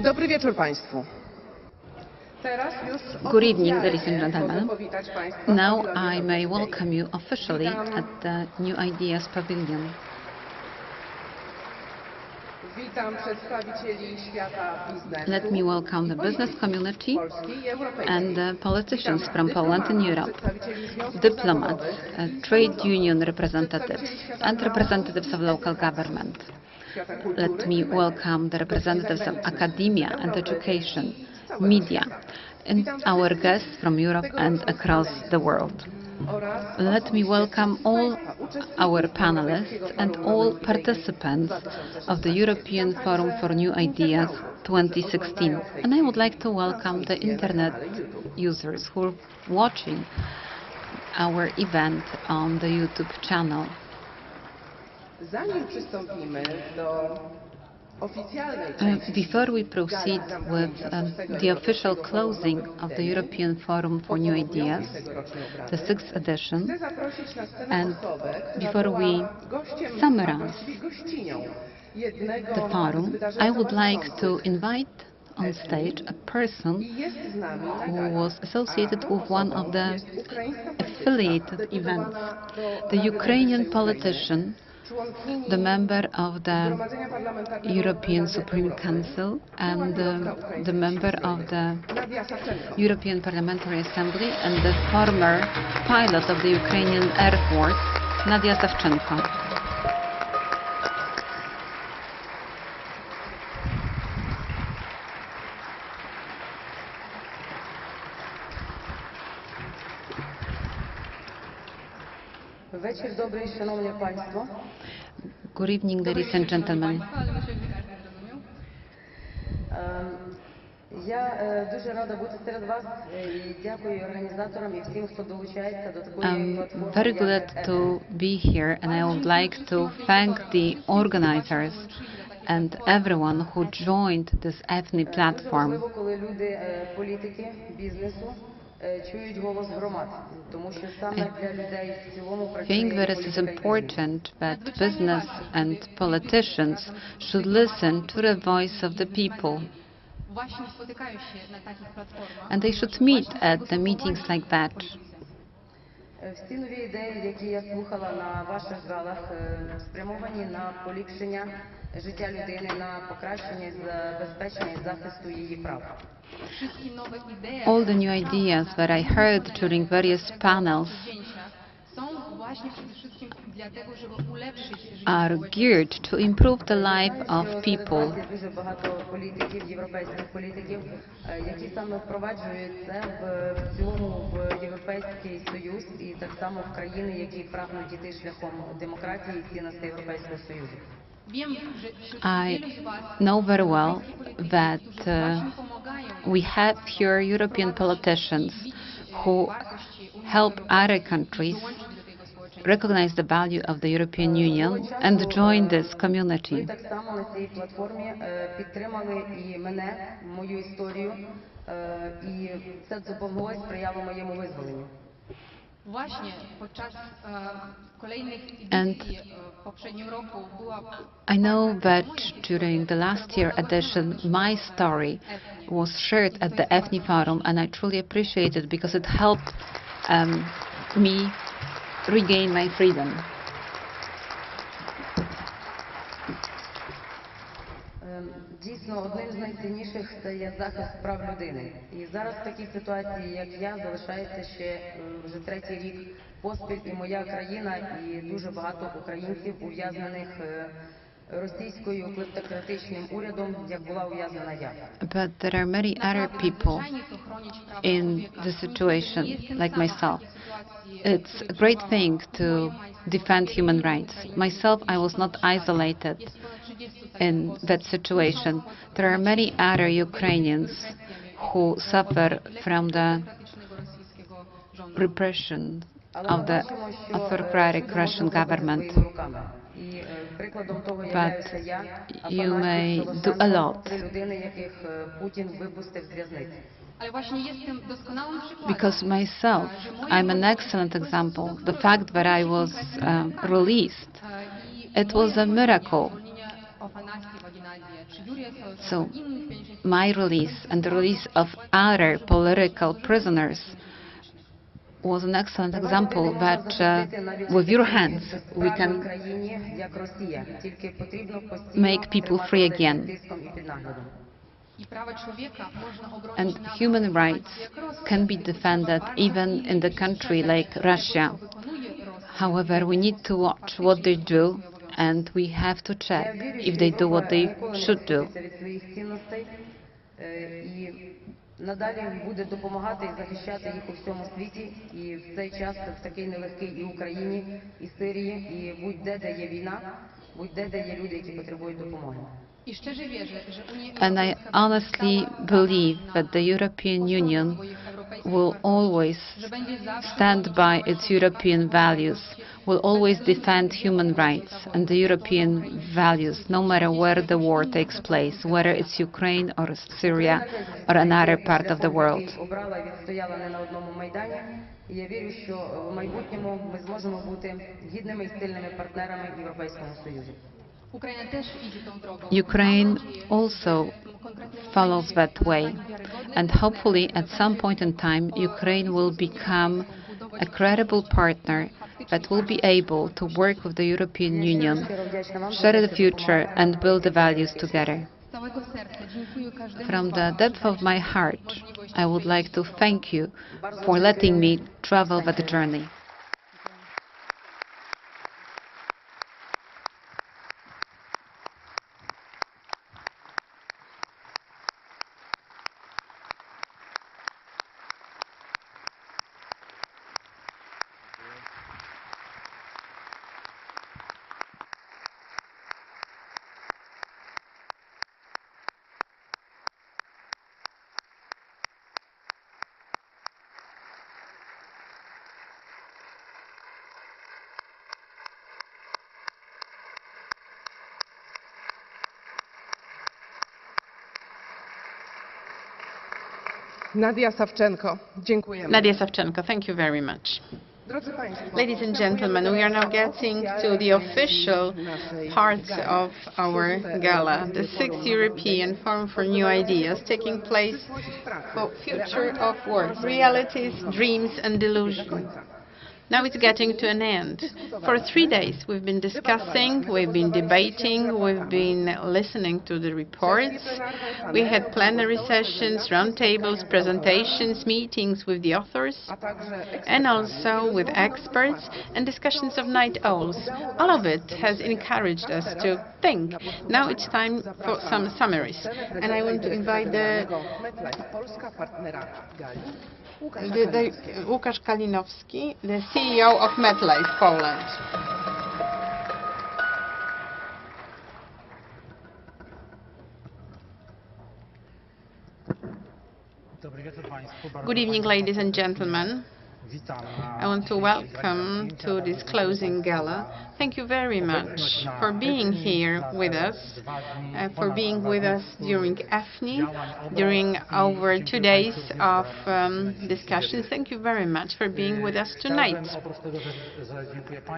Dobry wieczór Państwu. Good evening, ladies and gentlemen. Now I may welcome you officially at the New Ideas Pavilion. Let me welcome the business community and the politicians from Poland and Europe, diplomats, trade union representatives, and representatives of local government. Let me welcome the representatives of academia and education, media, and our guests from Europe and across the world. Let me welcome all our panelists and all participants of the European Forum for New Ideas 2016. And I would like to welcome the internet users who are watching our event on the YouTube channel. Before we proceed with the official closing of the European Forum for New Ideas, the 6th edition, and before we summarize the forum, I would like to invite on stage a person who was associated with one of the affiliated events, the Ukrainian politician, the member of the European Supreme Council and the member of the European Parliamentary Assembly and the former pilot of the Ukrainian Air Force, Nadia Savchenko. Good evening, ladies and gentlemen. I'm very glad to be here, and I would like to thank the organizers and everyone who joined this EFNI platform. I think that it is important that business and politicians should listen to the voice of the people. And they should meet at the meetings like that. Всі нові ідеї, які я слухала на ваших галах, спрямовані на поліпшення життя людини, на покращення і забезпечення і захисту її прав. All the new ideas that I heard during various panels are geared to improve the life of people. Дуже багато політиків, європейських політиків, які саме впроваджують це в цілому в Європейський Союз і так само в країни, які прагнуть йти шляхом демократії і цінностей Європейського Союзу. I know very well that we have here European politicians who help other countries recognize the value of the European Union and join this community. Так само на цій платформі підтримали і мене, мою історію, і це допомогло, сприяло моєму визволенню. And I know that during the last year edition, my story was shared at the EFNI Forum, and I truly appreciate it because it helped me regain my freedom. Дійсно, одним з найцінніших це є захист прав людини. І зараз в такій ситуації, як я, залишається ще вже третій рік поспіль і моя країна, і дуже багато українців ув'язнених російською клептократичним урядом, як була ув'язнена я. But there are many other people in the situation, like myself. It's a great thing to defend human rights. Myself, I was not isolated in that situation. There are many other Ukrainians who suffer from the repression of the authoritarian Russian government. But you may do a lot. Because myself, I'm an excellent example. The fact that I was released, it was a miracle. So my release and the release of other political prisoners was an excellent example that with your hands we can make people free again. And human rights can be defended even in the country like Russia. However, we need to watch what they do, and we have to check if they do what they should do. Надалі буде допомагати і захищати їх у всьому світі, і в цей час, в такий нелегкий і Україні, і Сирії, і будь-де, де є війна, будь-де, де є люди, які потребують допомоги. And I honestly believe that the European Union will always stand by its European values, will always defend human rights and the European values, no matter where the war takes place, whether it's Ukraine or Syria or another part of the world. Я вірю, що в майбутньому ми зможемо бути гідними і сильними партнерами Європейського Союзу. Ukraine also follows that way, and hopefully at some point in time Ukraine will become a credible partner that will be able to work with the European Union, share the future and build the values together. From the depth of my heart, I would like to thank you for letting me travel that journey. Nadia Savchenko, dziękujemy. Nadia Savchenko, thank you very much. Ladies and gentlemen, we are now getting to the official parts of our gala, the 6th European Forum for New Ideas, taking place for future of work, realities, dreams and delusions. Now it's getting to an end. For 3 days we've been discussing, we've been debating, we've been listening to the reports. We had plenary sessions, roundtables, presentations, meetings with the authors, and also with experts, and discussions of night owls. All of it has encouraged us to think. Now it's time for some summaries. And I want to invite Łukasz Kalinowski, the CEO of MetLife Poland. Good evening, ladies and gentlemen. I want to welcome to this closing gala. Thank you very much for being here with us, for being with us during EFNI, during over 2 days of discussions. Thank you very much for being with us tonight.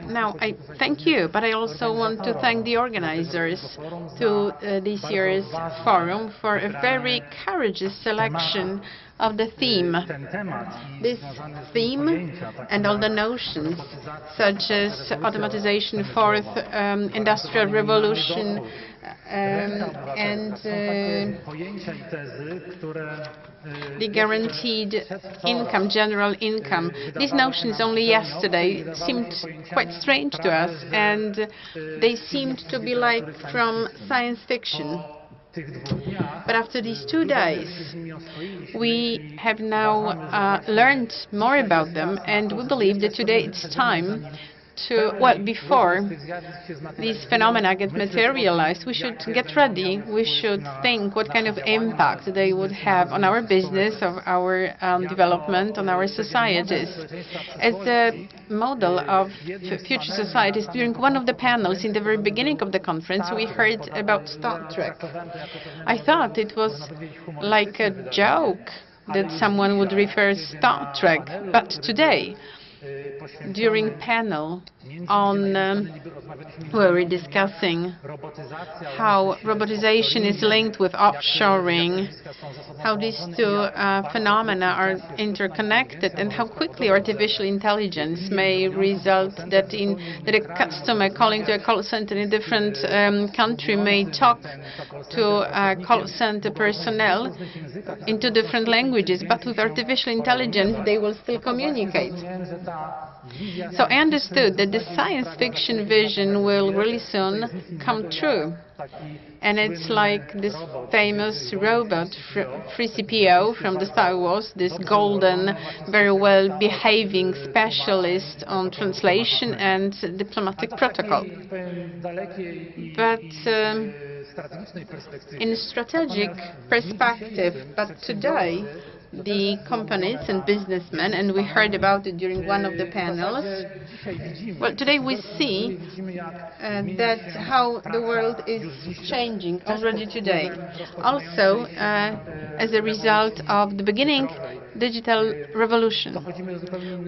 Now, I thank you, but I also want to thank the organizers to this year's forum for a very courageous selection of the theme. This theme and all the notions such as automatization, fourth industrial revolution, and the guaranteed income, general income. These notions only yesterday seemed quite strange to us, and they seemed to be like from science fiction. But after these 2 days, we have now learned more about them, and we believe that today it's time to, well, before these phenomena get materialized, we should get ready. We should think what kind of impact they would have on our business, of our development, on our societies. As a model of future societies, during one of the panels in the very beginning of the conference, we heard about Star Trek. I thought it was like a joke that someone would refer Star Trek, but today during panel on where we're discussing how robotization is linked with offshoring, how these two phenomena are interconnected, and how quickly artificial intelligence may result that a customer calling to a call center in a different country may talk to call center personnel in two different languages, but with artificial intelligence they will still communicate. So I understood that the science fiction vision will really soon come true. And it's like this famous robot, 3CPO from the Star Wars, this golden, very well-behaving specialist on translation and diplomatic protocol. But in a strategic perspective, but today, the companies and businessmen, and we heard about it during one of the panels. Well, today we see that how the world is changing already today. Also, as a result of the beginning digital revolution,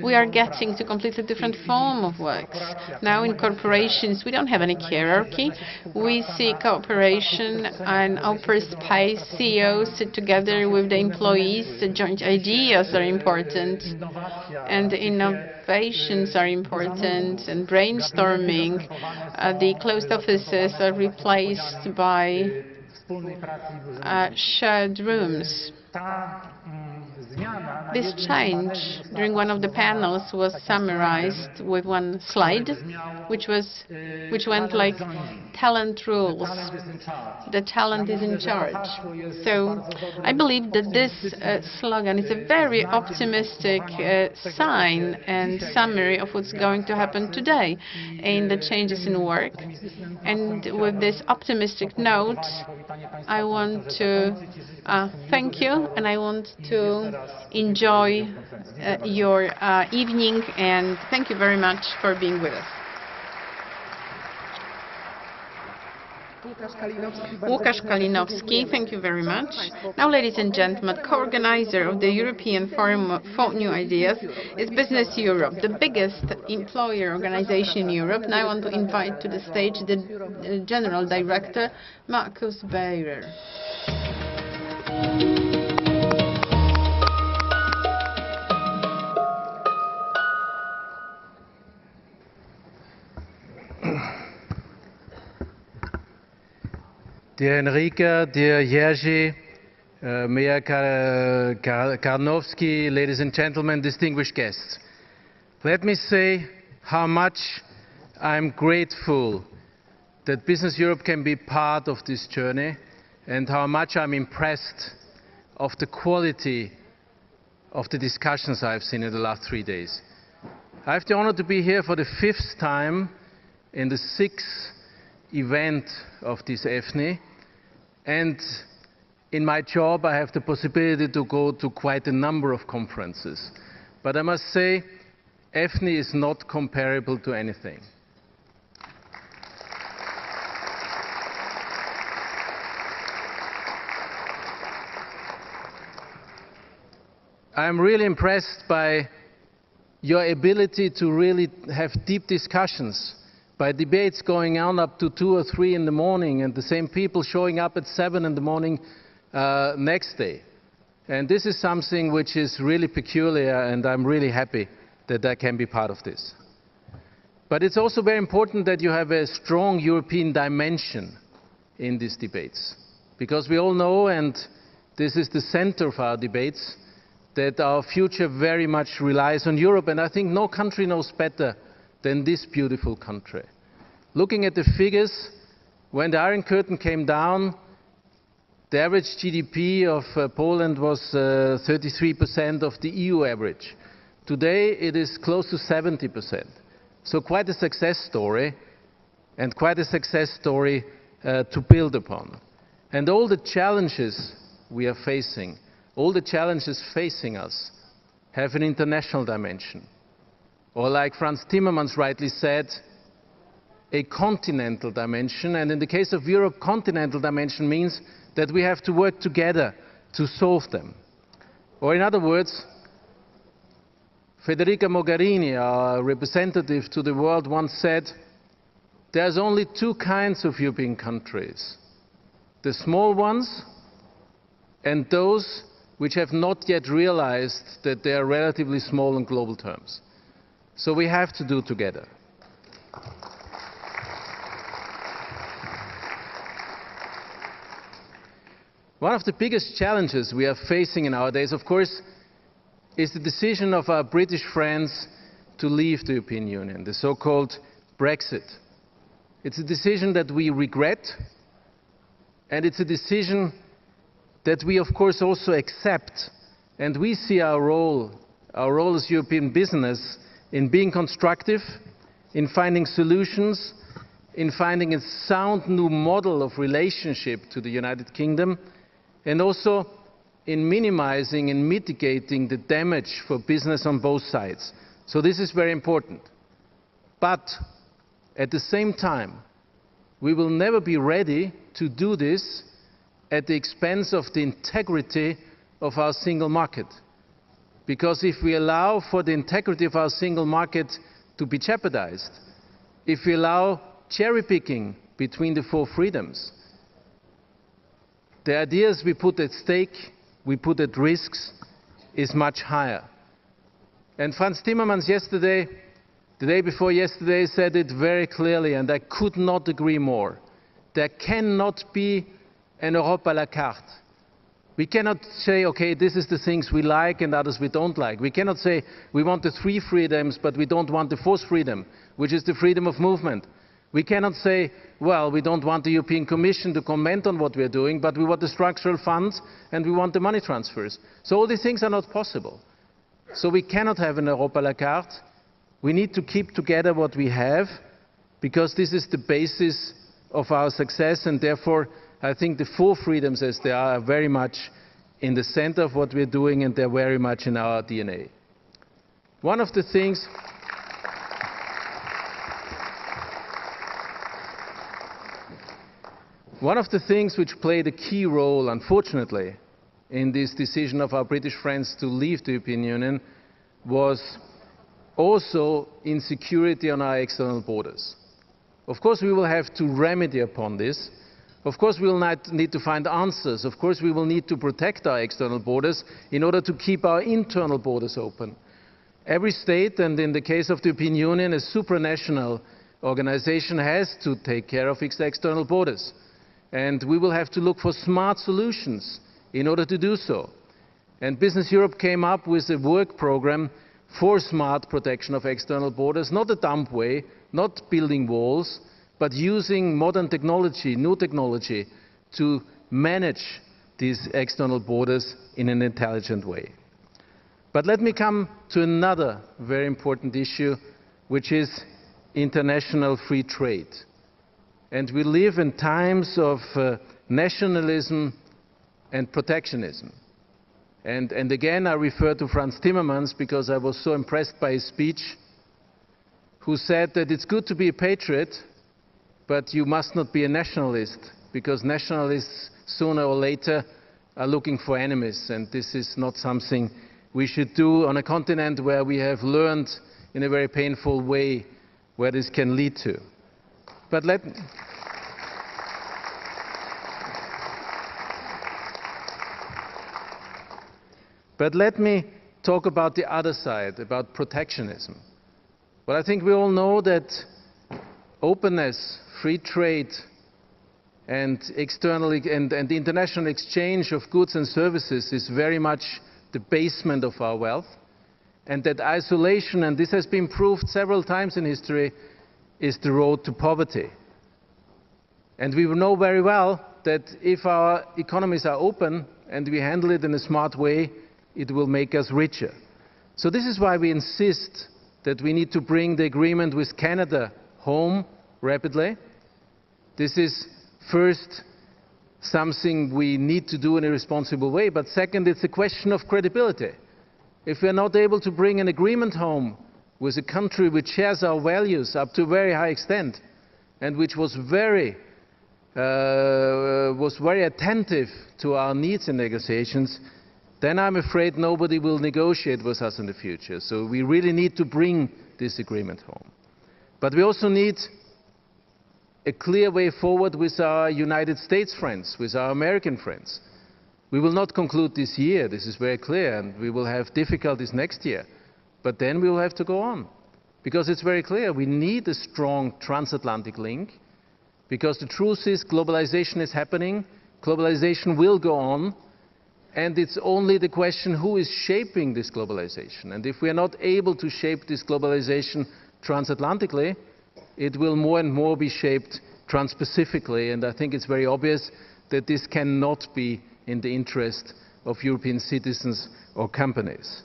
we are getting to completely different form of works. Now in corporations, we don't have any hierarchy. We see cooperation and open space. CEOs sit together with the employees. Joint ideas are important, and innovations are important, and brainstorming. The closed offices are replaced by shared rooms. This change during one of the panels was summarized with one slide, which went like talent rules. The talent is in charge. So I believe that this slogan is a very optimistic sign and summary of what's going to happen today in the changes in work. And with this optimistic note, I want to thank you, and I want to enjoy your evening, and thank you very much for being with us. Łukasz Kalinowski, thank you very much. Now, ladies and gentlemen, co-organizer of the European Forum for New Ideas is Business Europe, the biggest employer organization in Europe. Now I want to invite to the stage the General Director, Markus Beyrer. Dear Henryka, dear Jerzy, Mayor Karnowski, ladies and gentlemen, distinguished guests. Let me say how much I'm grateful that Business Europe can be part of this journey, and how much I'm impressed of the quality of the discussions I've seen in the last 3 days. I have the honor to be here for the 5th time in the 6th event of this EFNI, and in my job I have the possibility to go to quite a number of conferences. But I must say, EFNI is not comparable to anything. I'm really impressed by your ability to really have deep discussions, by debates going on up to 2 or 3 in the morning, and the same people showing up at 7 in the morning next day. And this is something which is really peculiar, and I'm really happy that I can be part of this. But it's also very important that you have a strong European dimension in these debates, because we all know, and this is the center of our debates, that our future very much relies on Europe, and I think no country knows better than this beautiful country. Looking at the figures, when the Iron Curtain came down, the average GDP of Poland was 33% of the EU average. Today it is close to 70%. So quite a success story, and quite a success story to build upon. And all the challenges we are facing, all the challenges facing us, have an international dimension. Or like Franz Timmermans rightly said, a continental dimension. And in the case of Europe, continental dimension means that we have to work together to solve them. Or in other words, Federica Mogherini, our representative to the world, once said, "There's only two kinds of European countries, the small ones and those which have not yet realized that they are relatively small in global terms." So we have to do together. One of the biggest challenges we are facing nowadays, of course, is the decision of our British friends to leave the European Union, the so-called Brexit. It's a decision that we regret, and it's a decision that we, of course, also accept. And we see our role as European business in being constructive, in finding solutions, in finding a sound new model of relationship to the United Kingdom, and also in minimizing and mitigating the damage for business on both sides. So this is very important. But at the same time, we will never be ready to do this at the expense of the integrity of our single market. Because if we allow for the integrity of our single market to be jeopardized, if we allow cherry-picking between the four freedoms, the ideas we put at stake, we put at risks, is much higher. And Franz Timmermans yesterday, the day before yesterday, said it very clearly, and I could not agree more. There cannot be an Europe à la carte. We cannot say, okay, this is the things we like and others we don't like. We cannot say we want the three freedoms, but we don't want the fourth freedom, which is the freedom of movement. We cannot say, well, we don't want the European Commission to comment on what we are doing, but we want the structural funds and we want the money transfers. So all these things are not possible. So we cannot have an Europe à la carte. We need to keep together what we have, because this is the basis of our success, and therefore I think the four freedoms as they are very much in the center of what we're doing, and they're very much in our DNA. One of the things which played a key role, unfortunately, in this decision of our British friends to leave the European Union was also insecurity on our external borders. Of course, we will have to remedy upon this. Of course, we will need to find answers. Of course, we will need to protect our external borders in order to keep our internal borders open. Every state, and in the case of the European Union, a supranational organization, has to take care of its external borders. And we will have to look for smart solutions in order to do so. And Business Europe came up with a work program for smart protection of external borders, not a dumb way, not building walls, but using modern technology, new technology, to manage these external borders in an intelligent way. But let me come to another very important issue, which is international free trade. And we live in times of nationalism and protectionism. And again, I refer to Franz Timmermans because I was so impressed by his speech, who said that it's good to be a patriot, but you must not be a nationalist, because nationalists sooner or later are looking for enemies, and this is not something we should do on a continent where we have learned in a very painful way where this can lead to. But let me talk about the other side, about protectionism. Well, I think we all know that openness, free trade, and the international exchange of goods and services is very much the basement of our wealth, and that isolation, and this has been proved several times in history, is the road to poverty. And we know very well that if our economies are open and we handle it in a smart way, it will make us richer. So this is why we insist that we need to bring the agreement with Canada home rapidly. This is first something we need to do in a responsible way, but second, it's a question of credibility. If we're not able to bring an agreement home with a country which shares our values up to a very high extent, and which was very attentive to our needs in negotiations, then I'm afraid nobody will negotiate with us in the future. So we really need to bring this agreement home. But we also need a clear way forward with our United States friends, with our American friends. We will not conclude this year, this is very clear, and we will have difficulties next year. But then we will have to go on. Because it's very clear, we need a strong transatlantic link, because the truth is globalization is happening, globalization will go on, and it's only the question who is shaping this globalization. And if we are not able to shape this globalization transatlantically, it will more and more be shaped trans-Pacifically, and I think it's very obvious that this cannot be in the interest of European citizens or companies.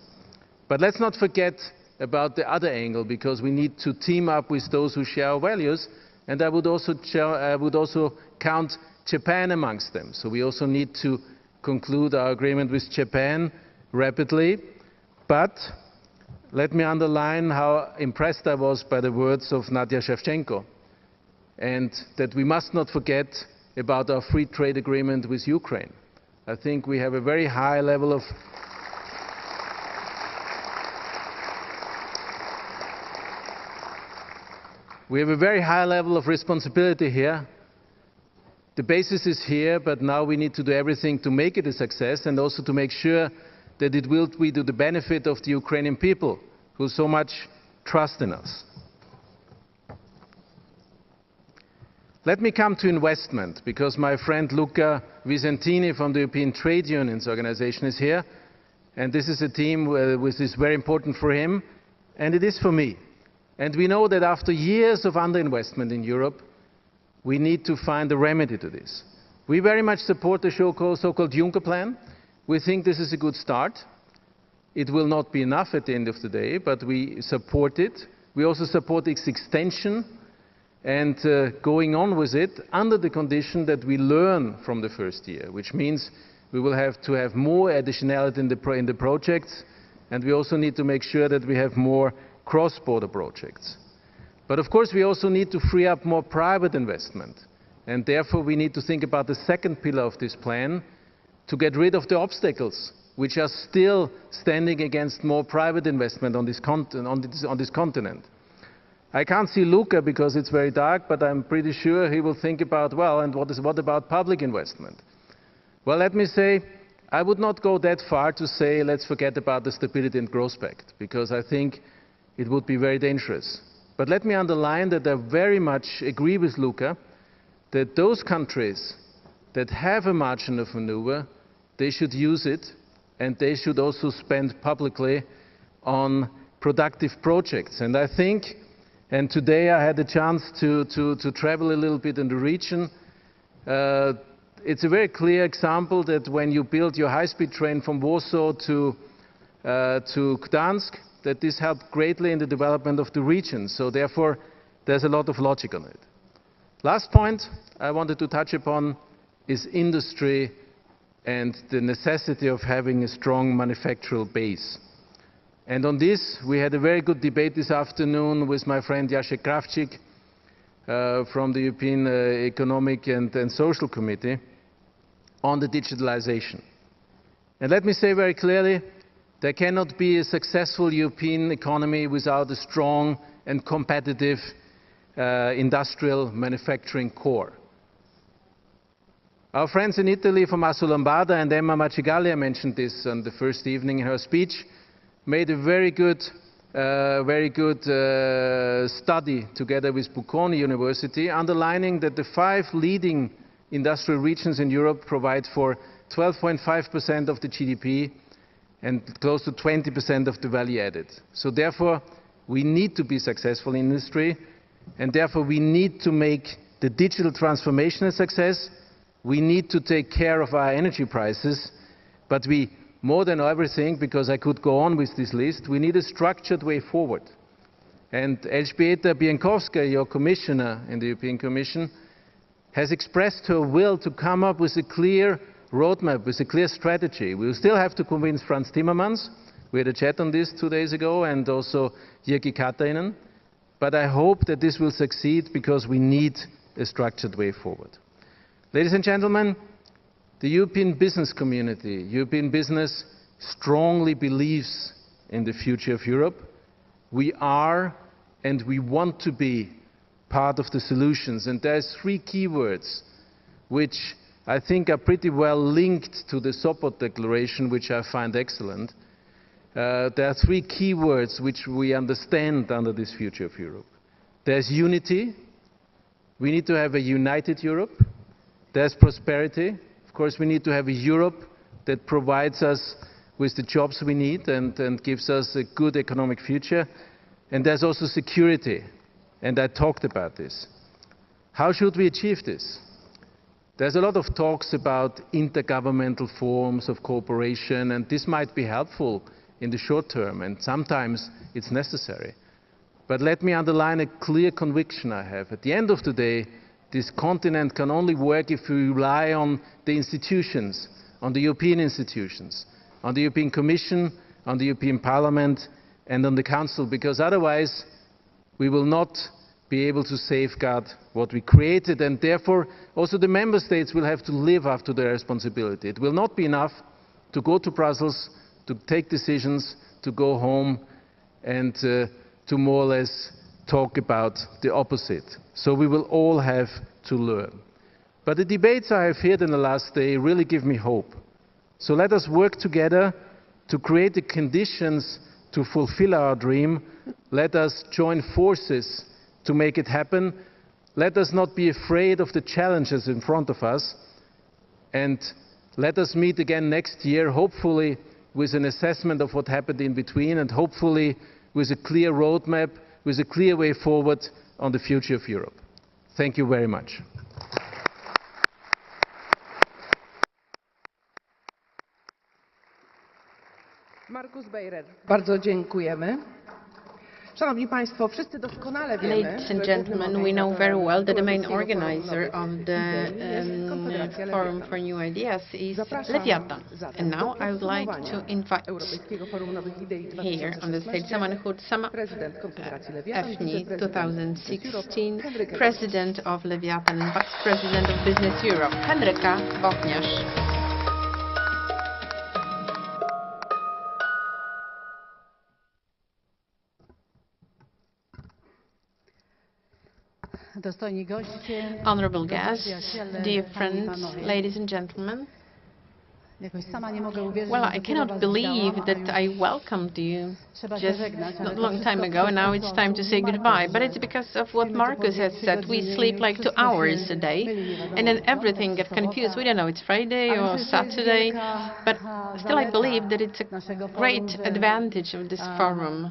But let's not forget about the other angle, because we need to team up with those who share our values, and I would also count Japan amongst them. So we also need to conclude our agreement with Japan rapidly. But let me underline how impressed I was by the words of Nadia Shevchenko, and that we must not forget about our free trade agreement with Ukraine. I think we have a very high level of responsibility here. The basis is here, but now we need to do everything to make it a success, and also to make sure that it will be to the benefit of the Ukrainian people who so much trust in us. Let me come to investment, because my friend Luca Vicentini from the European Trade Unions Organization is here, and this is a team which is very important for him, and it is for me. And we know that after years of underinvestment in Europe, we need to find a remedy to this. We very much support the so-called Juncker plan. We think this is a good start. It will not be enough at the end of the day, but we support it. We also support its extension and going on with it under the condition that we learn from the first year, which means we will have to have more additionality in the projects, and we also need to make sure that we have more cross-border projects. But of course we also need to free up more private investment, and therefore we need to think about the second pillar of this plan, to get rid of the obstacles which are still standing against more private investment on this continent. I can't see Luca because it's very dark, but I'm pretty sure he will think about, well, and what about public investment? Well, let me say, I would not go that far to say let's forget about the Stability and Growth Pact, because I think it would be very dangerous. But let me underline that I very much agree with Luca that those countries that have a margin of maneuver, they should use it, and they should also spend publicly on productive projects. And I think, and today I had a chance to travel a little bit in the region, it's a very clear example that when you build your high-speed train from Warsaw to Gdansk, that this helped greatly in the development of the region. So therefore, there's a lot of logic on it. Last point I wanted to touch upon is industry and the necessity of having a strong manufacturing base. And on this, we had a very good debate this afternoon with my friend Jacek Krawczyk from the European Economic and Social Committee on the digitalization. And let me say very clearly, there cannot be a successful European economy without a strong and competitive industrial manufacturing core. Our friends in Italy from Asso Lombarda, and Emma Macigalia mentioned this on the first evening in her speech, made a very good study together with Bocconi University, underlining that the 5 leading industrial regions in Europe provide for 12.5% of the GDP and close to 20% of the value added. So therefore, we need to be successful in industry, and therefore we need to make the digital transformation a success. We need to take care of our energy prices, but we, more than everything, because I could go on with this list, we need a structured way forward. And Elżbieta Bieńkowska, your commissioner in the European Commission, has expressed her will to come up with a clear roadmap, with a clear strategy. We will still have to convince Franz Timmermans. We had a chat on this 2 days ago, and also Jyrki Katainen. But I hope that this will succeed, because we need a structured way forward. Ladies and gentlemen, the European business community, European business, strongly believes in the future of Europe. We are and we want to be part of the solutions. And there's three keywords which I think are pretty well linked to the Sopot declaration, which I find excellent. There are three keywords which we understand under this future of Europe. There's unity. We need to have a united Europe. There's prosperity. Of course, we need to have a Europe that provides us with the jobs we need and gives us a good economic future. And there's also security. And I talked about this. How should we achieve this? There's a lot of talks about intergovernmental forms of cooperation, and this might be helpful in the short term, and sometimes it's necessary. But let me underline a clear conviction I have. At the end of the day, this continent can only work if we rely on the institutions, on the European institutions, on the European Commission, on the European Parliament, and on the Council, because otherwise we will not be able to safeguard what we created, and therefore also the member states will have to live up to their responsibility. It will not be enough to go to Brussels, to take decisions, to go home and to more or less talk about the opposite. So we will all have to learn. But the debates I have heard in the last day really give me hope. So let us work together to create the conditions to fulfill our dream. Let us join forces to make it happen. Let us not be afraid of the challenges in front of us. And let us meet again next year, hopefully with an assessment of what happened in between, and hopefully with a clear roadmap, with a clear way forward on the future of Europe. Thank you very much. Markus Beyrer, bardzo dziękujemy. Szanowni Państwo, wszyscy doskonale wiemy, Ladies and gentlemen, we know very well that the main organizer of the Forum for New Ideas is Lewiatan. And now I would like to invite here on the stage someone who would sum up EFNI 2016, President of Lewiatan and Vice President of Business Europe, Henryka Bochniarz. Honorable guests, dear friends, ladies and gentlemen, well, I cannot believe that I welcomed you just not a long time ago, and now it's time to say goodbye. But it's because of what Markus has said. We sleep like 2 hours a day, and then everything gets confused. We don't know it's Friday or Saturday, but still I believe that it's a great advantage of this forum.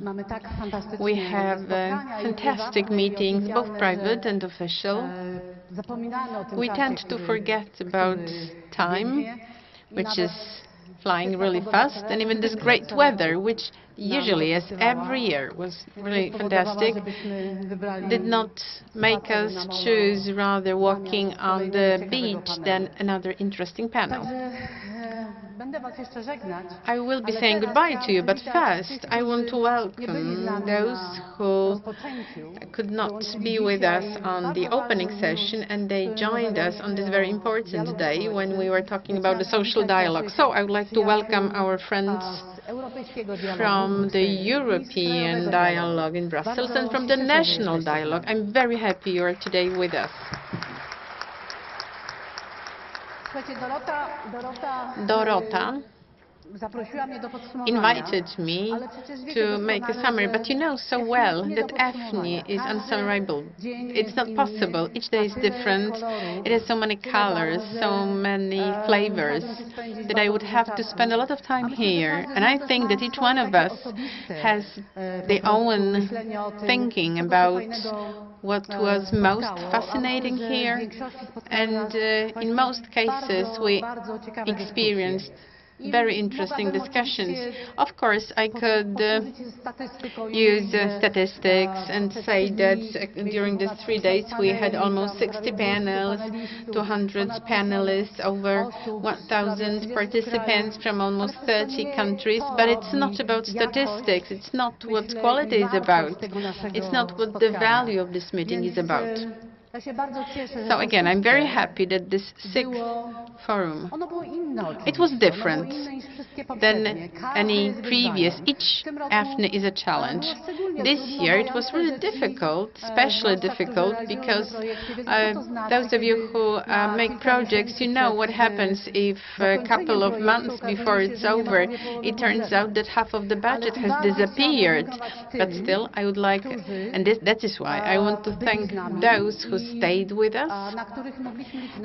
We have fantastic meetings, both private and official. We tend to forget about time, which is flying really fast, and even this great weather, which usually, as every year, was really fantastic, did not make us choose rather walking on the beach than another interesting panel. I will be saying goodbye to you, but first I want to welcome those who could not be with us on the opening session, and they joined us on this very important day when we were talking about the social dialogue. So I would like to welcome our friends from the European dialogue in Brussels and from the national dialogue. I'm very happy you are today with us. Dorota invited me to make a summary, but you know so well that EFNI is unsummarable. It's not possible. Each day is different. It has so many colors, so many flavors, that I would have to spend a lot of time here. And I think that each one of us has their own thinking about what was most fascinating here. And in most cases, we experienced very interesting discussions. Of course, I could use statistics and say that during these 3 days we had almost 60 panels, 200 panelists, over 1,000 participants from almost 30 countries. But it's not about statistics. It's not what quality is about. It's not what the value of this meeting is about. So again, I'm very happy that this sixth forum, it was different than any previous. Each EFNI is a challenge. This year it was really difficult, especially difficult because those of you who make projects, you know what happens if a couple of months before it's over, it turns out that half of the budget has disappeared. But still, I would like, and that is why I want to thank those who stayed with us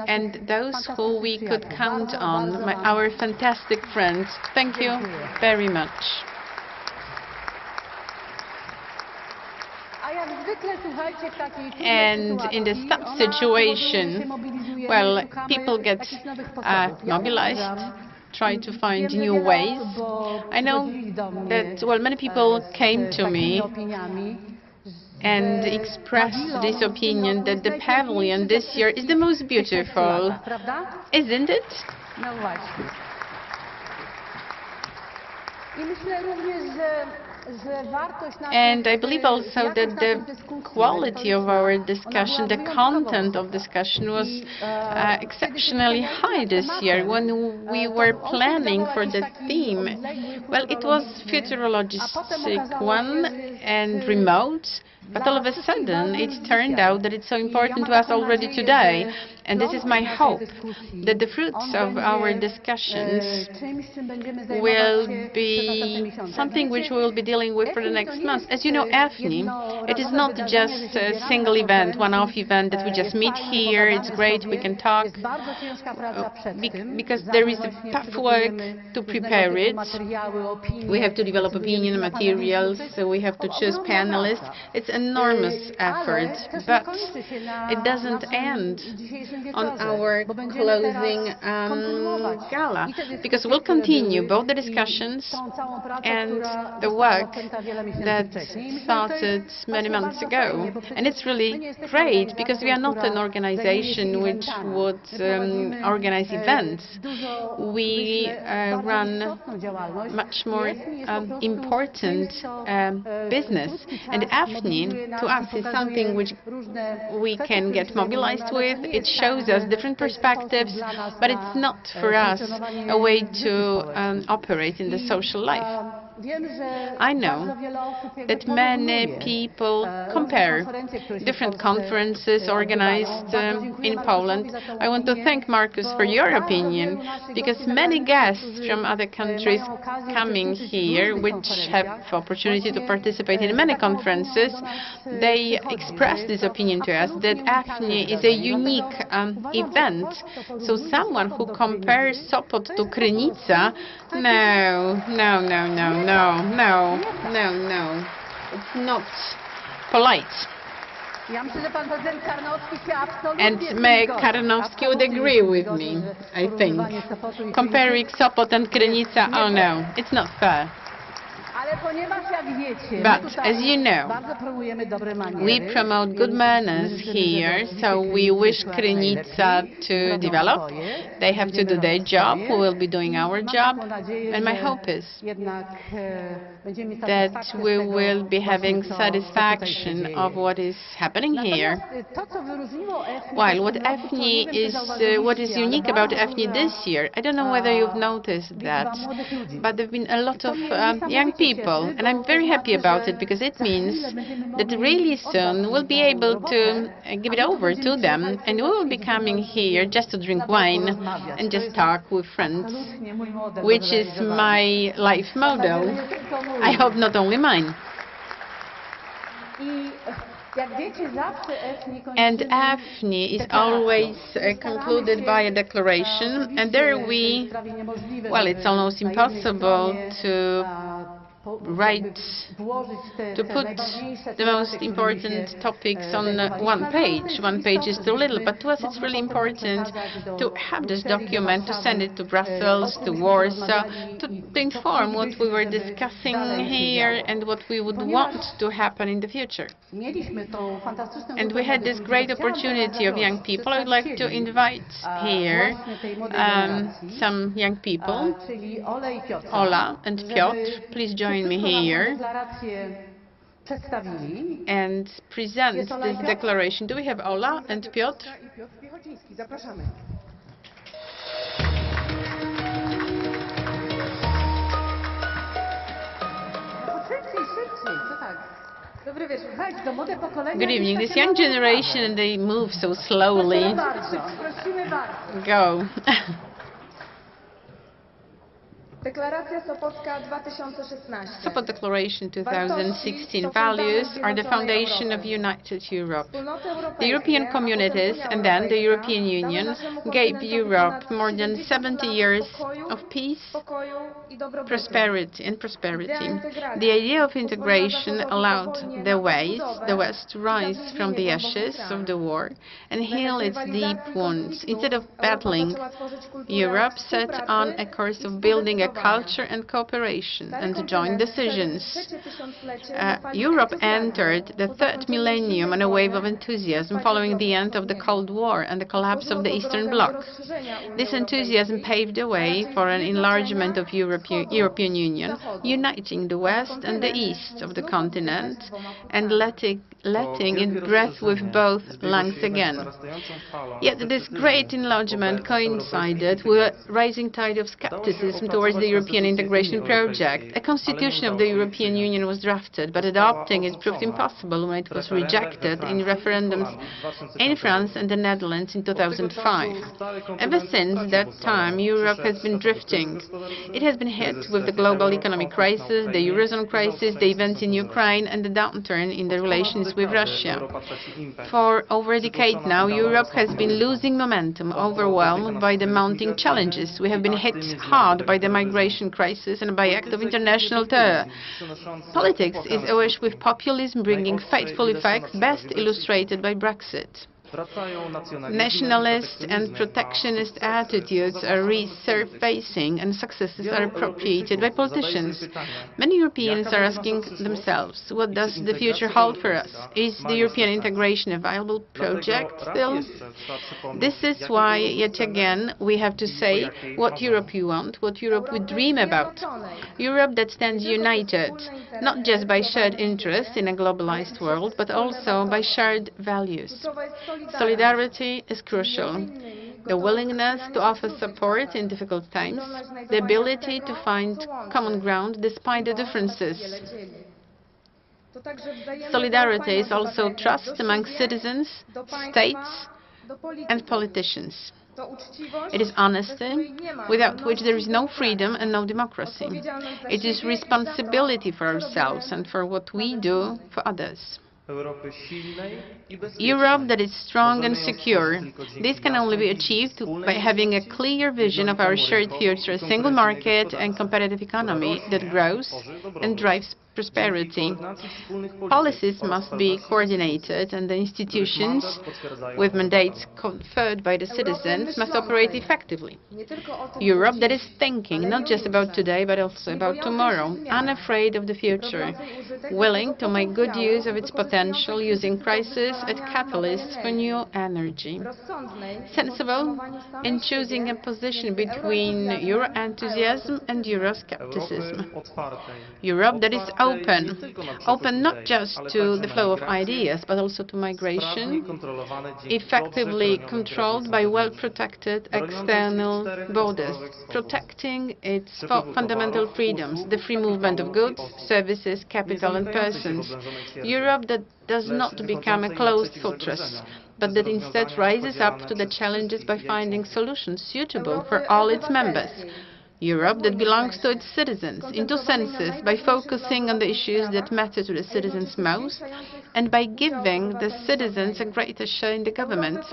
and those who we could count on, our fantastic friends. Thank you very much. And in this tough situation, well, people get mobilized, try to find new ways. I know that, well, many people came to me and expressed this opinion that the pavilion this year is the most beautiful, isn't it? And I believe also that the quality of our discussion, the content of discussion was exceptionally high this year. When we were planning for the theme, well, it was futurologistic one and remote, but all of a sudden it turned out that it's so important to us already today. And this is my hope, that the fruits of our discussions will be something which we will be dealing with for the next month. As you know, EFNI, it is not just a single event, one-off event that we just meet here, it's great, we can talk, because there is a tough work to prepare it. We have to develop opinion materials, so we have to choose panelists. It's an enormous effort, but it doesn't end on our closing gala, because we'll continue both the discussions and the work that started many months ago. And it's really great, because we are not an organization which would organize events. We run much more important business. And EFNI, to us, is something which we can get mobilized with. It shows us different perspectives, but it's not for us a way to operate in the social life. I know that many people compare different conferences organized in Poland. I want to thank Markus for your opinion, because many guests from other countries coming here, which have opportunity to participate in many conferences, they expressed this opinion to us that EFNI is a unique event. So someone who compares Sopot to Krynica, no. It's not polite. And Mayor Karnowski would agree with me, I think. Comparing Sopot and Krynica, oh no, it's not fair. But, as you know, we promote good manners here, so we wish Krynica to develop. They have to do their job, we will be doing our job, and my hope is that we will be having satisfaction of what is happening here. While what is unique about EFNI this year, I don't know whether you've noticed that, but there have been a lot of young people, and I'm very happy about it, because it means that really soon we'll be able to give it over to them, and we will be coming here just to drink wine and just talk with friends, which is my life model. I hope not only mine. And EFNI is always concluded by a declaration, and there well, it's almost impossible to put the most important topics on one page. One page is too little, but to us it's really important to have this document, to send it to Brussels, to Warsaw, to inform what we were discussing here and what we would want to happen in the future. And we had this great opportunity of young people. I would like to invite here some young people, Ola and Piotr. Please join me here. przedstawili. and present this declaration. Do we have Ola and Piotr? I Piotr Piechociński. Zapraszamy. Szybciej, co tak? Dobry wieczór. Bardzo młode pokolenie. Good evening. This young generation, they move so slowly. Prosimy bardzo. Go. Deklaracja Sopocka 2016. Sopot Declaration 2016 values are the foundation of United Europe. The European communities and then the European Union gave Europe more than 70 years of peace, prosperity. The idea of integration allowed the West to rise from the ashes of the war and heal its deep wounds. Instead of battling, Europe set on a course of building a culture and cooperation and joint decisions. Europe entered the third millennium on a wave of enthusiasm following the end of the Cold War and the collapse of the Eastern Bloc. This enthusiasm paved the way for an enlargement of European Union, uniting the West and the East of the continent and letting it breathe with both lungs again. Yet this great enlargement coincided with a rising tide of skepticism towards the European integration project. A constitution of the European Union was drafted, but adopting it proved impossible when it was rejected in referendums in France and the Netherlands in 2005. Ever since that time, Europe has been drifting. It has been hit with the global economic crisis, the Eurozone crisis, the events in Ukraine, and the downturn in the relations with Russia. For over a decade now, Europe has been losing momentum, overwhelmed by the mounting challenges. We have been hit hard by the migration crisis and by act of international terror. Politics is awash with populism bringing fateful effects, best illustrated by Brexit. Nationalist and protectionist attitudes are resurfacing and successes are appropriated by politicians. Many Europeans are asking themselves, what does the future hold for us? Is the European integration a viable project still? This is why, yet again, we have to say what Europe we want, what Europe we dream about. Europe that stands united, not just by shared interests in a globalized world, but also by shared values. Solidarity is crucial. The willingness to offer support in difficult times, the ability to find common ground despite the differences. Solidarity is also trust among citizens, states, and politicians. It is honesty, without which there is no freedom and no democracy. It is responsibility for ourselves and for what we do for others. Europe that is strong and secure. This can only be achieved by having a clear vision of our shared future, a single market and competitive economy that grows and drives prosperity. Policies must be coordinated and the institutions, with mandates conferred by the citizens, must operate effectively. Europe that is thinking not just about today but also about tomorrow, unafraid of the future, willing to make good use of its potential, using crisis as catalysts for new energy. Sensible in choosing a position between Euro enthusiasm and Euroscepticism. Europe that is open not just to the flow of ideas, but also to migration, effectively controlled by well-protected external borders, protecting its fundamental freedoms, the free movement of goods, services, capital and persons. Europe that does not become a closed fortress, but that instead rises up to the challenges by finding solutions suitable for all its members. Europe that belongs to its citizens, in two senses, by focusing on the issues that matter to the citizens most, and by giving the citizens a greater share in the government.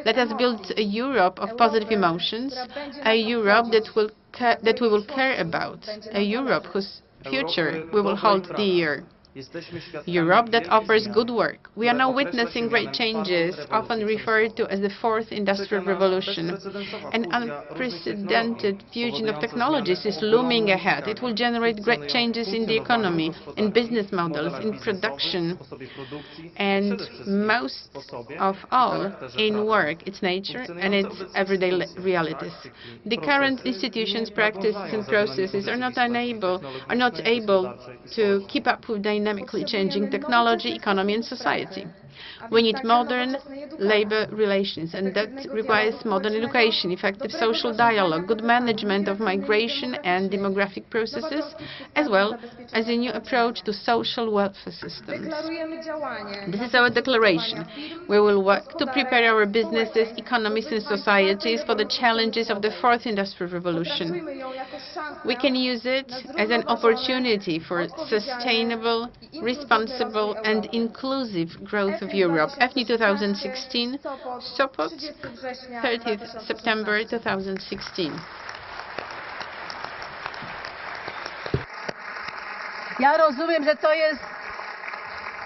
Let us build a Europe of positive emotions, a Europe that we will care about, a Europe whose future we will hold dear. Europe that offers good work. We are now witnessing great changes, often referred to as the fourth industrial revolution. An unprecedented fusion of technologies is looming ahead. It will generate great changes in the economy, in business models, in production, and most of all, in work, its nature and its everyday realities. The current institutions, practices and processes are not able to keep up with dynamic dynamically changing technology, economy and society. We need modern labor relations, and that requires modern education, effective social dialogue, good management of migration and demographic processes, as well as a new approach to social welfare systems. This is our declaration. We will work to prepare our businesses, economies and societies for the challenges of the fourth industrial revolution. We can use it as an opportunity for sustainable, responsible and inclusive growth of Europe. EFNI 2016, Sopot, 30th September 2016. Ja rozumiem, że to jest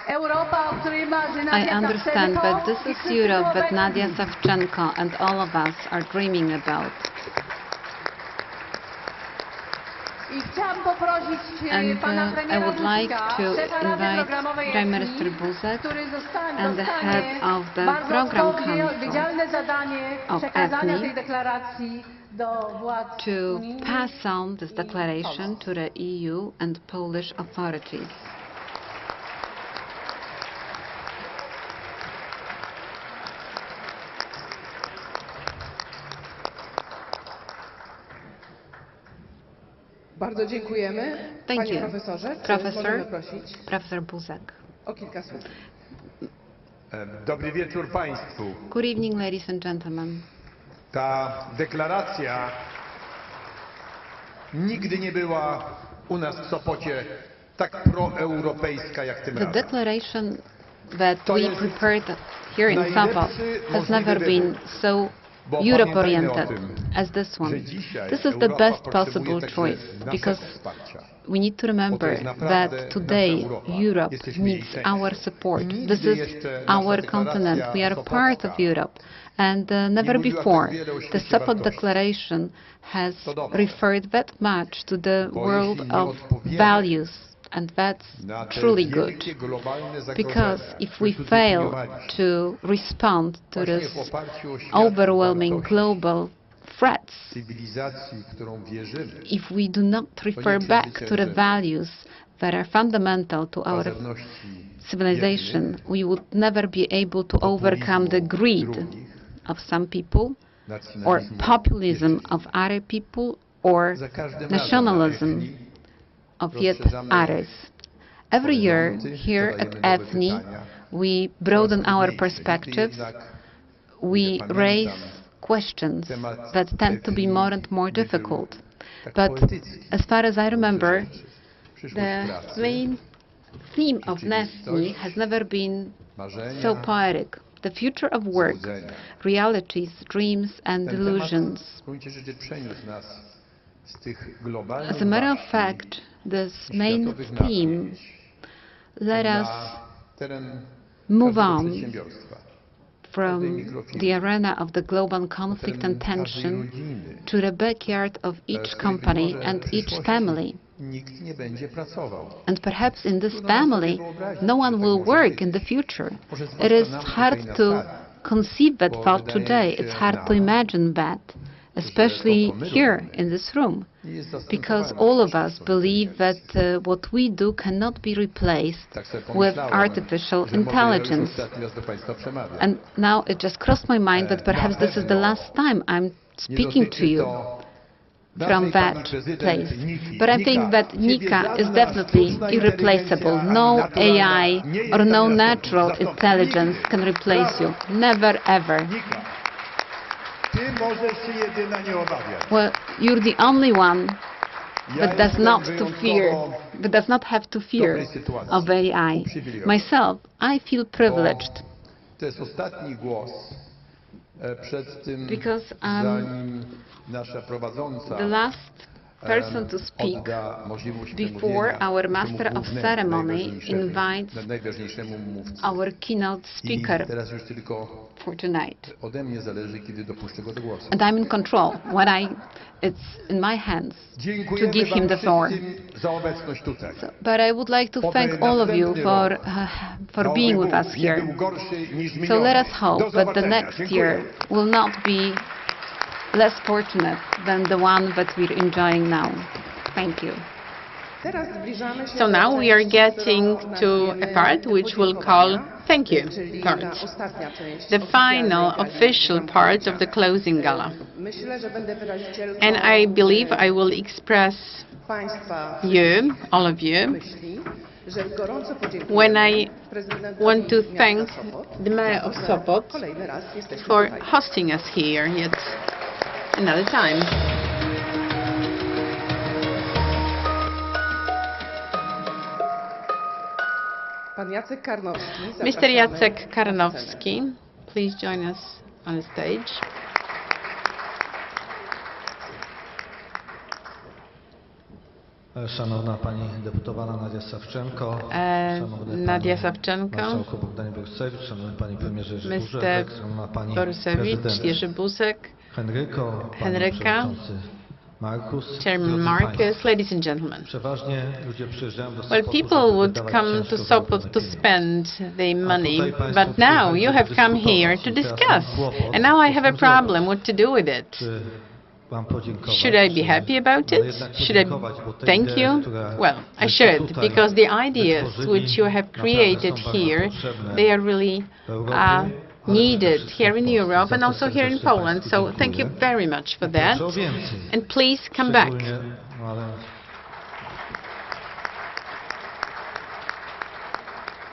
Europa, o której marzy I Nadia understand Savchenko that this i is wszyscy Europe that obecni. Nadia Savchenko and all of us are dreaming about. I chciałam poprosić And pana I premiera would like Buzka, to szefa Rady invite Programowej Prime EFNI, Minister Buzek który and the head of the bardzo Program odpowiedzialne Council zadanie of przekazania EFNI tej deklaracji do władz to unijnych. pass on this declaration to the EU and Polish authorities. Bardzo dziękujemy. Thank Panie you. profesorze, czy Professor. możemy prosić Professor Buzek. o kilka słów? Dobry wieczór Państwu. Good evening, ladies and gentlemen. Ta deklaracja nigdy nie była u nas w Sopocie tak proeuropejska jak tym The razem. declaration that To we jest prepared here in Sopot najlepszy has never możliwy been so Bo Europe-oriented pamiętajmy o tym, as this one. że dzisiaj This is the Europa best potrzebuje possible także choice naszego because wsparcia. we need to remember jest naprawdę that today nasza Europa. Europe Jesteśmy jej needs częścią. our support. Nigdy This is jeszcze nasza our deklaracja continent. We are part of sopocka Europe. And never mówiła before tak wiele o the świecie Sopot wartości. Declaration has To dobrze. referred that much to the Bo world jeśli nie of odpowiemy values, and that's na te truly good. wielkie globalne zagrożenia, Because if we które tu fail zdefiniowaliśmy, to respond to właśnie this w oparciu o świat overwhelming wartości, global threats, cywilizacji, w którą wierzymy, if we do not refer nie back to the przezwyciężymy. values that are fundamental to our pazerności civilization, jednych, we would never be able to overcome the greed drugich, of some people or nacjonalizmu populism jednych. of other people or Za każdym razem nationalism na EFNI of yet rozszerzamy others. Every year horyzonty, here at zadajemy nowe EFNI, pytania, we broaden coraz our trudniejsze. perspectives. Jednak, We ile raise pamiętam, questions temat that tend to be EFNI more and more nie był difficult. tak But poetycki. as far as I remember, Przyszłość the pracy, main theme of rzeczywistość, NEFNI has never been marzenia, so poetic. The future of work, złudzenia. realities, dreams and Ten delusions. temat w gruncie rzeczy przeniósł nas z tych globalnych As a matter of waśni fact, this main światowych theme napięć let us na teren move każdego on przedsiębiorstwa, from każdej mikrofirmy, the arena of the global na conflict teren and każdej tension rodziny, to the backyard of w each której być company może and w each przyszłości family. Nikt nie będzie pracował. And perhaps in this Trudno nam family, sobie wyobrazić, no one że tak will może work być. in the future. Może It zwłaszcza is nam hard tutaj na to sali, conceive that bo thought wydaje today. się It's hard to nam, imagine that, especially here in this room, nie jest because zastępowane all of przez us sztuczną believe that inteligencję. what we do cannot be replaced Tak sobie with pomyślałem, artificial że może ja już intelligence. ostatni raz do Państwa przemawiam. And now it just crossed my mind that perhaps this is the last time I'm Nie speaking to dotyczy you to from naszej that pani prezydent place. Niki. But I think that Nika is definitely irreplaceable. No AI or no natural intelligence can replace you. Never ever. Nika, ty możesz się jedyna nie obawiać. Well, you're the only one Ja that does jestem not to wyjątkowo fear, that does not have to fear dobrej sytuacji. of AI. Myself, I feel privileged To jest ostatni głos przed tym, because zanim nasza prowadząca the last person to speak odda możliwość before przemówienia our temu master of głównemu, ceremony najważniejszemu, invites najważniejszemu mówcy. our keynote I speaker teraz już tylko for tonight. ode mnie zależy, kiedy dopuszczę go do głosu. And I'm in control. It's in my hands to Dziękujemy give him wam the floor. wszystkim za obecność tutaj. But I would like to thank all of you for being with us Nie here. był gorszy niż So miniony. let us hope Do that the zobaczenia. next Dziękuję. year will not be less fortunate than the one that we're enjoying now. Thank you. Teraz zbliżamy się So do now we are części, getting którą to a nazwiemy part which we'll call thank you czyli part, ta ostatnia część the final oficjalnej gali official part zamknięcia. of the closing gala. Myślę, że będę wyrazicielką And I believe I will express Państwa you, all of you, myśli, że gorąco when podziękujemy I prezydentowi want to miasta thank Sopot, the mayor of Sopot kolejny raz jesteśmy for tutaj. hosting us here yet another time. Pan Jacek Karnowski, Mr. zapraszamy Jacek na scenę. Karnowski, please join us on the stage. Szanowna Pani Deputowana Nadia Sawczenko, Szanowny Nadia Panie Sawczenko, Marszałku Bogdanie Borusewicz, Szanowny Panie Premierze Jerzy Buzek, Mr. Szanowna Pani Borusewicz, Prezydent Jerzy Buzek, Henryko, Panie Henryka, Przewodniczący Markus, Chairman drodzy Markus, Państwo. ladies and gentlemen. Przeważnie ludzie przyjeżdżają do Well, Sopotu, people żeby would wydawać come to ciężko Sopot zarobione to pieniądze. spend their money, tutaj państwo but now you have come przyjechali, here żeby to dyskutować. discuss, I teraz mam kłopot, and now I have a co z tym problem what to do with it. Czy Wam podziękować, Should I be czy- happy about ale it? jednak Should I podziękować, bo te thank idee, you? które Well, I żeście should, tutaj because the ideas wytworzyli, which you have naprawdę created są bardzo here, potrzebne they are really w Europie, ale needed przede wszystkim here in w Polsce. Europe and Za to also here in serdecznie Poland. Państwu So thank you dziękuję. very much for that. Proszę o więcej. And please come back. Szczególnie, no ale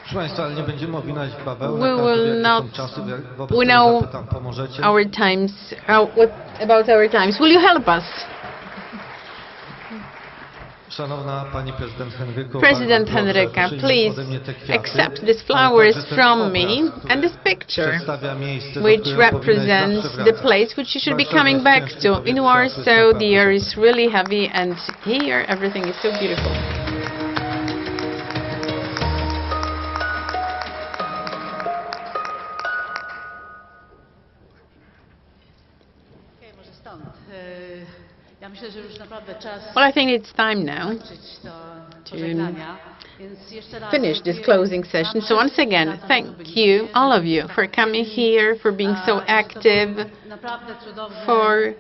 proszę Państwa, ale nie będziemy owinać w bawełnę. We Każdy wie, will jakie not- są czasy, wobec we tego know zapytam, pomożecie? Our times, what about our times? Will you help us? Szanowna Pani Prezydent Henryko, President bardzo proszę, Henryka, przyjmij please ode mnie te kwiaty, accept these ale flowers także ten from obraz, me który and this picture, przedstawia miejsce, do which którego powinnaś represents zawsze the wracać. place which you should be Warszawie coming jest back ciężkie to. In powietrze, Warsaw, to jest the air is naprawdę really heavy, and here everything is so beautiful. Może stąd. Ja myślę, że już naprawdę czas Well, I think it's time now kończyć to pożegnania. Więc jeszcze raz finish this dziękuję closing session. So once again, thank you, all of you, for coming here, for being so active, Naprawdę cudowne for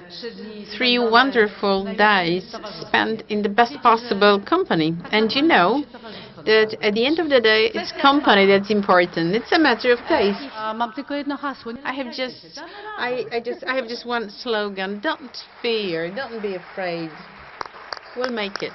3 dni 3 wonderful days spent in the best possible company. And you know that at the end of the day, it's company that's important. It's a matter of taste. Mam tylko jedno hasło. I have just one slogan: don't fear, don't be afraid. We'll make it.